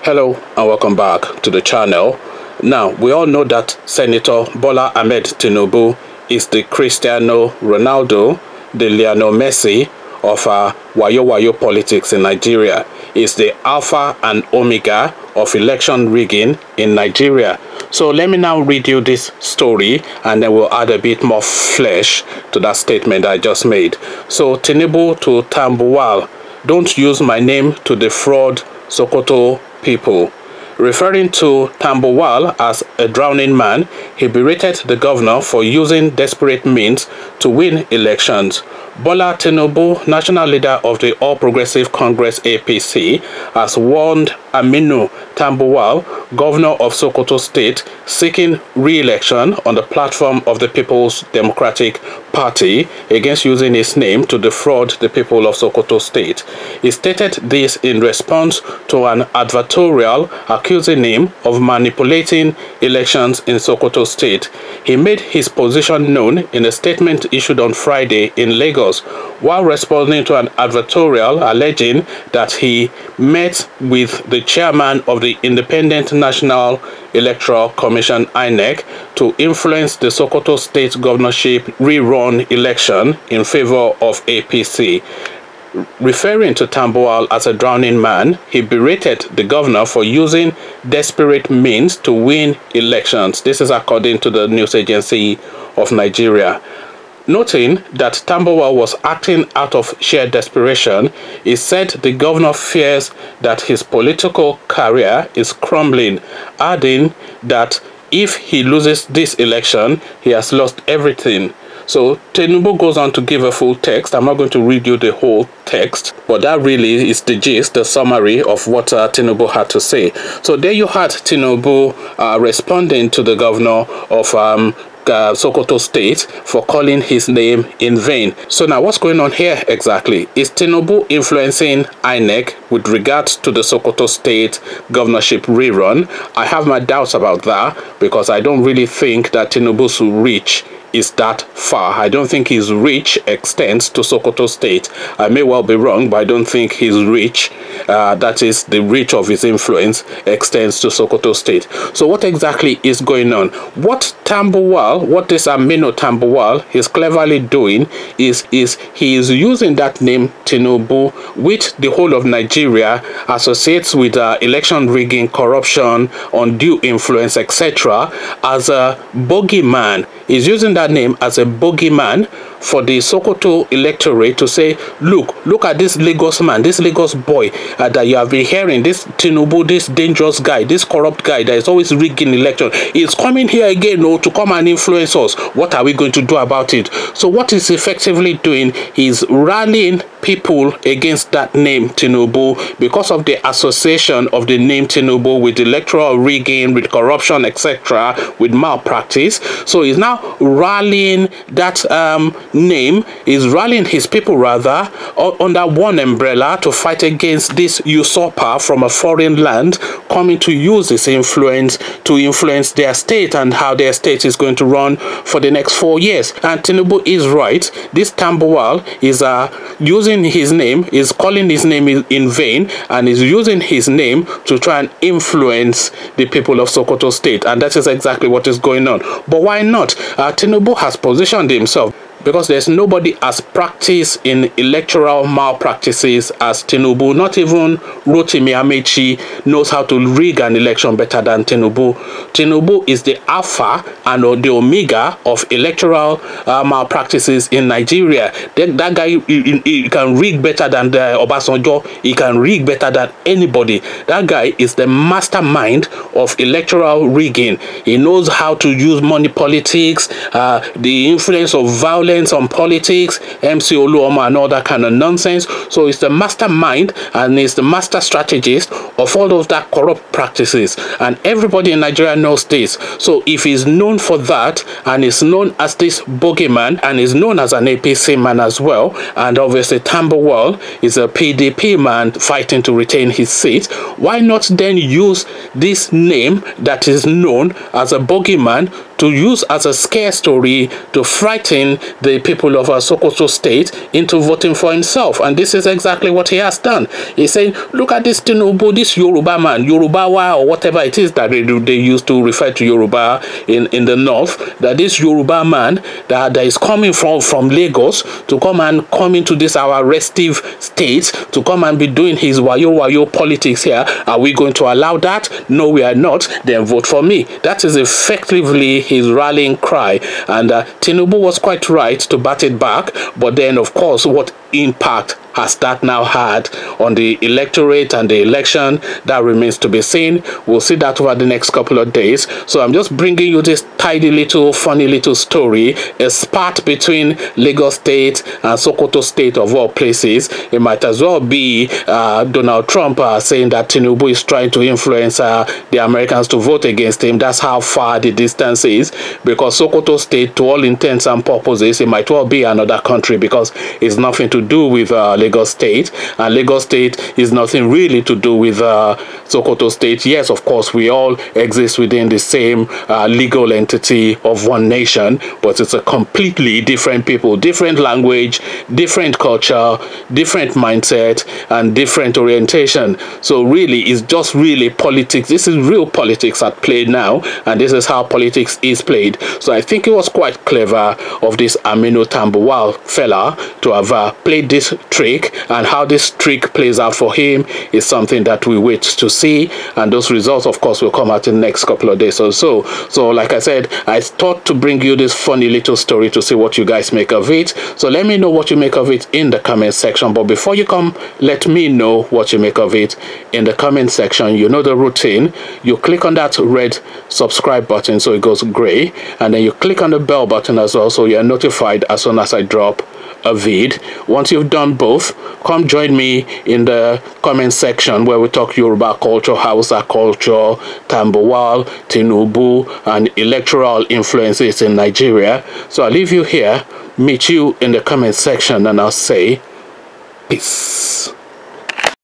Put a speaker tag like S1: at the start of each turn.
S1: Hello and welcome back to the channel. Now, we all know that Senator Bola Ahmed Tinubu is the Cristiano Ronaldo, the Lionel Messi of Wayo politics in Nigeria. Is the alpha and omega of election rigging in Nigeria. So let me now read you this story and then we'll add a bit more flesh to that statement I just made. So Tinubu to Tambuwal, don't use my name to defraud Sokoto people. Referring to Tambuwal as a drowning man, he berated the governor for using desperate means to win elections. Bola Tinubu, national leader of the All Progressive Congress APC, has warned Aminu Tambuwal, governor of Sokoto State, seeking re-election on the platform of the People's Democratic Party against using his name to defraud the people of Sokoto State. He stated this in response to an advertorial accusing him of manipulating elections in Sokoto State. He made his position known in a statement issued on Friday in Lagos, while responding to an advertorial alleging that he met with the chairman of the Independent National Electoral Commission (INEC) to influence the Sokoto State governorship rerun election in favor of APC. Referring to Tambuwal as a drowning man, he berated the governor for using desperate means to win elections. This is according to the news agency of Nigeria. Noting that Tambuwal was acting out of sheer desperation, he said the governor fears that his political career is crumbling, adding that if he loses this election, he has lost everything. So Tinubu goes on to give a full text. I'm not going to read you the whole text, but that really is the gist, the summary of what Tinubu had to say. So there you had Tinubu responding to the governor of Sokoto State for calling his name in vain. So now what's going on here exactly? Is Tinubu influencing INEC with regards to the Sokoto State governorship rerun? I have my doubts about that because I don't really think that Tinubu's reach is that far. I don't think his reach extends to Sokoto State. I may well be wrong, but I don't think his reach, that is the reach of his influence, extends to Sokoto State. So what exactly is going on? What this Aminu Tambuwal is cleverly doing is he is using that name Tinubu, which the whole of Nigeria associates with election rigging, corruption, undue influence, etc., as a bogeyman. He's using that name as a bogeyman for the Sokoto electorate to say, look at this Lagos man, this Lagos boy that you have been hearing, this Tinubu, this dangerous guy, this corrupt guy that is always rigging election. He's coming here again to come and influence us. What are we going to do about it? So what he's effectively doing is rallying people against that name Tinubu because of the association of the name Tinubu with electoral rigging, with corruption, etc., with malpractice. So he's now rallying that name, is rallying his people rather under one umbrella to fight against this usurper from a foreign land coming to use his influence to influence their state and how their state is going to run for the next 4 years. And Tinubu is right. This Tambuwal is using his name, is calling his name in vain, and is using his name to try and influence the people of Sokoto State, and that is exactly what is going on. But why not? Tinubu has positioned himself because there's nobody as practiced in electoral malpractices as Tinubu. Not even Rotimi Amechi knows how to rig an election better than Tinubu. Tinubu is the alpha and the omega of electoral malpractices in Nigeria. That guy, he can rig better than Obasanjo. He can rig better than anybody. That guy is the mastermind of electoral rigging. He knows how to use money politics, the influence of violence on politics, MC Oluoma and all that kind of nonsense. So it's the mastermind and it's the master strategist of all of that corrupt practices, and everybody in Nigeria knows this. So if he's known for that and is known as this bogeyman and is known as an APC man as well, and obviously Tambuwal is a PDP man fighting to retain his seat, why not then use this name that is known as a bogeyman to use as a scare story to frighten the people of Sokoto state into voting for himself. And this is exactly what he has done. He's saying, look at this Tinubu, this Yoruba man, Yorubawa or whatever it is that they used to refer to Yoruba in the north, that this Yoruba man that is coming from Lagos to come into this our restive state to come and be doing his wayo politics here. Are we going to allow that? No, we are not. Then vote for me. That is effectively his rallying cry. And Tinubu was quite right to bat it back. But then, of course, what impact has that now had on the electorate and the election? That remains to be seen. We'll see that over the next couple of days. So I'm just bringing you this tidy little funny little story, a spat between Lagos State and Sokoto State of all places. It might as well be Donald Trump saying that Tinubu is trying to influence the Americans to vote against him. That's how far the distance is, because Sokoto State, to all intents and purposes, it might well be another country, because it's nothing to do with Lagos State, and Lagos State is nothing really to do with Sokoto State. Yes, of course, we all exist within the same legal entity of one nation, but it's a completely different people, different language, different culture, different mindset, and different orientation. So really, it's just really politics. This is real politics at play now, and this is how politics is played. So I think it was quite clever of this Aminu Tambuwal fella to have played this trick, and how this trick plays out for him is something that we wait to see, and those results, of course, will come out in the next couple of days or so. So like I said, I thought to bring you this funny little story to see what you guys make of it. So let me know what you make of it in the comment section. But before you come, let me know what you make of it in the comment section. You know the routine. You click on that red subscribe button so it goes gray, and then you click on the bell button as well so you're notified as soon as I drop a vid. Once you've done both, come join me in the comment section where we talk Yoruba culture, Hausa culture, Tambuwal, Tinubu, and electoral influences in Nigeria. So I'll leave you here, meet you in the comment section, and I'll say peace.